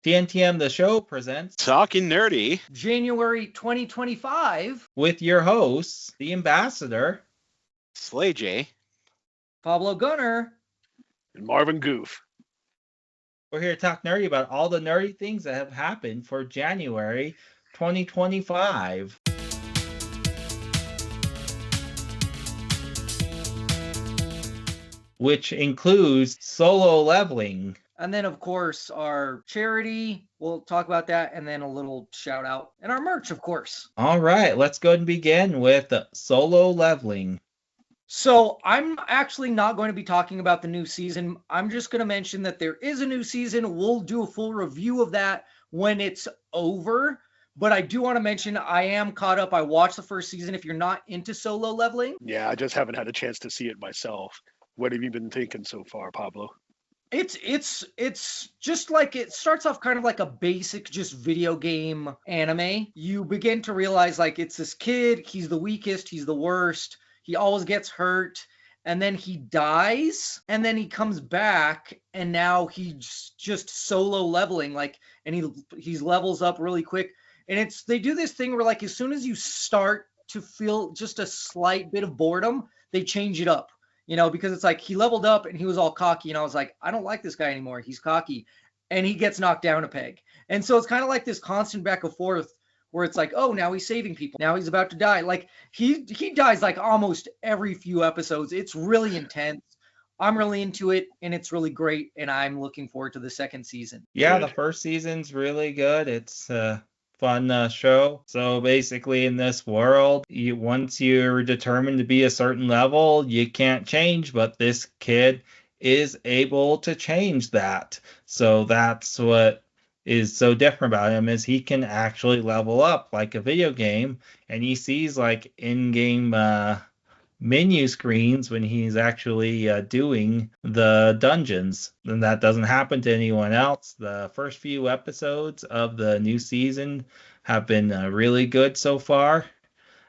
TNTM The Show presents Talking Nerdy, January 2025, with your hosts, The Ambassador, Slay J, Pablo Gunner, and Marvin Goof. We're here to talk nerdy about all the nerdy things that have happened for January 2025. Which includes solo leveling. and then, of course, our charity. We'll talk about that, and then a little shout out, and our merch, of course. All right, let's go ahead and begin with solo leveling. So I'm actually not going to be talking about the new season. I'm just going to mention that there is a new season. We'll do a full review of that when it's over. But I do want to mention I am caught up. I watched the first season. If you're not into solo leveling, Yeah, I just haven't had a chance to see it myself. What have you been thinking so far, Pablo? it's just like it starts off kind of like a basic just video game anime. You begin to realize like it's this kid, he's the weakest, he's the worst, he always gets hurt, and then he dies, and then he comes back, and now he's just solo leveling, like, and he's levels up really quick. And they do this thing where like as soon as you start to feel just a slight bit of boredom, they change it up. Because it's like he leveled up and he was all cocky, and I was like, I don't like this guy anymore. He's cocky, and he gets knocked down a peg. And so it's kind of like this constant back and forth where it's like, oh, now he's saving people. Now he's about to die. Like he dies like almost every few episodes. It's really intense. I'm really into it, and it's really great, and I'm looking forward to the second season. Yeah, Good. the first season's really good. It's fun show. So basically in this world, once you're determined to be a certain level, you can't change, but this kid is able to change that. So that's what is so different about him, is he can actually level up like a video game, and he sees like in-game menu screens when he's actually doing the dungeons, and that doesn't happen to anyone else. The first few episodes of the new season have been really good so far,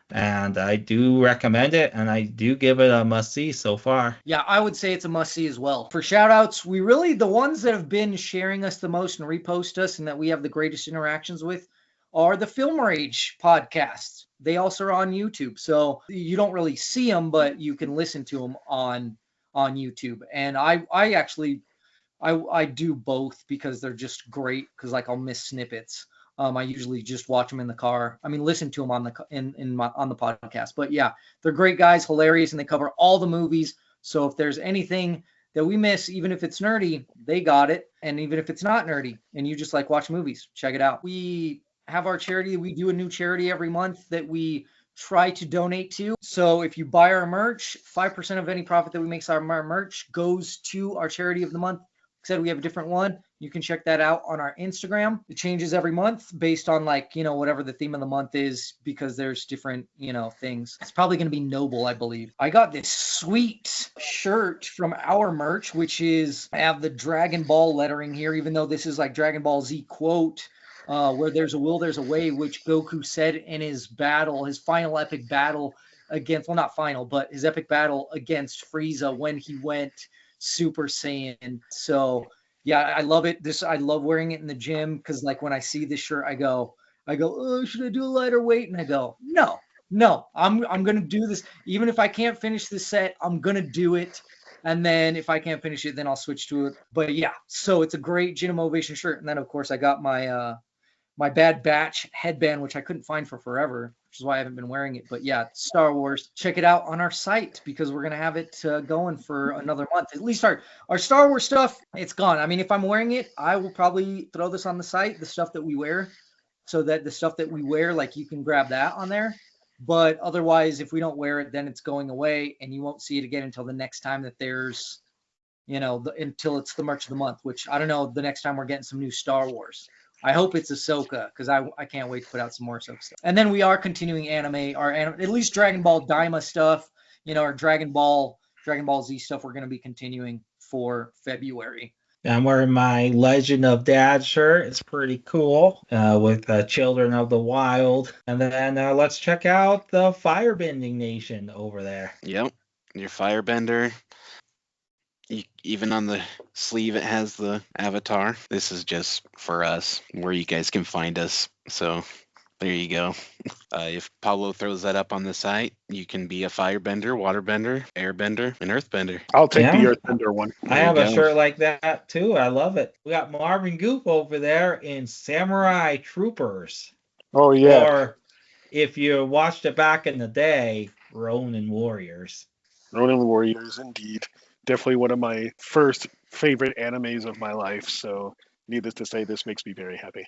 and I do recommend it, and I do give it a must-see so far. Yeah, I would say it's a must-see as well. For shout-outs, the ones that have been sharing us the most and repost us and that we have the greatest interactions with are the Film Rage podcasts. They also are on YouTube, so you don't really see them, but you can listen to them on YouTube. And I actually do both because they're just great, because like I'll miss snippets. I usually just watch them in the car. I mean, listen to them on the podcast. But yeah, they're great guys, hilarious, and they cover all the movies. So if there's anything that we miss, even if it's nerdy, they got it. And even if it's not nerdy and you just like watch movies, check it out. We have our charity. We do a new charity every month that we try to donate to. So if you buy our merch, 5% of any profit that we make on our merch goes to our charity of the month. Like I said, we have a different one. You can check that out on our Instagram. It changes every month based on whatever the theme of the month is, because there's different, things. It's probably going to be Noble, I believe. I got this sweet shirt from our merch, I have the Dragon Ball lettering here, even though this is like Dragon Ball Z quote, where there's a will, there's a way, which Goku said in his final epic battle against, well, not final, but his epic battle against Frieza when he went Super Saiyan. So yeah, I love it. I love wearing it in the gym, because like when I see this shirt, I go, oh, should I do a lighter weight? And I go, no, I'm gonna do this. Even if I can't finish the set, I'm gonna do it. And then if I can't finish it, then I'll switch to it. But yeah, so it's a great Gym Ovation shirt. And then of course I got my my Bad Batch headband, which I couldn't find for forever, which is why I haven't been wearing it. But yeah, Star Wars. Check it out on our site, because we're going to have it going for another month. At least our Star Wars stuff, it's gone. I mean, if I'm wearing it, I will probably throw this on the site, the stuff that we wear, so that the stuff that we wear, like you can grab that on there. But otherwise, if we don't wear it, then it's going away, and you won't see it again until the next time that there's, until it's the merch of the month, which I don't know, the next time we're getting some new Star Wars. I hope it's Ahsoka, because I can't wait to put out some more Ahsoka stuff. And then we are continuing at least Dragon Ball Daima stuff, our Dragon Ball Z stuff we're going to be continuing for February. I'm wearing my Legend of Dad shirt. It's pretty cool, with Children of the Wild. And then let's check out the Firebending Nation over there. Yep, your Firebender. Even on the sleeve, it has the avatar. This is just for us, where you guys can find us. So there you go. If Pablo throws that up on the site, you can be a firebender, waterbender, airbender, and earthbender. I'll take Yeah. the Earthbender one. I There have you a go. shirt like that too. I love it. We got Marvin Goof over there in Samurai Troopers. Oh yeah, Or if you watched it back in the day, Ronin Warriors. Ronin Warriors, indeed. Definitely one of my first favorite animes of my life. So, needless to say, this makes me very happy.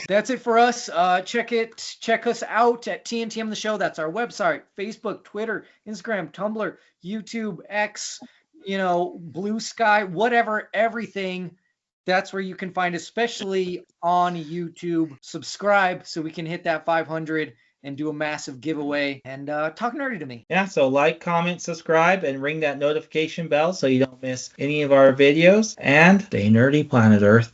That's it for us. Check us out at TNTM the Show. That's our website, Facebook, Twitter, Instagram, Tumblr, YouTube, X, Blue Sky, whatever, everything. That's where you can find, especially on YouTube. Subscribe so we can hit that 500 and do a massive giveaway and talk nerdy to me. Yeah, so like, comment, subscribe, and ring that notification bell so you don't miss any of our videos. And stay nerdy, planet Earth.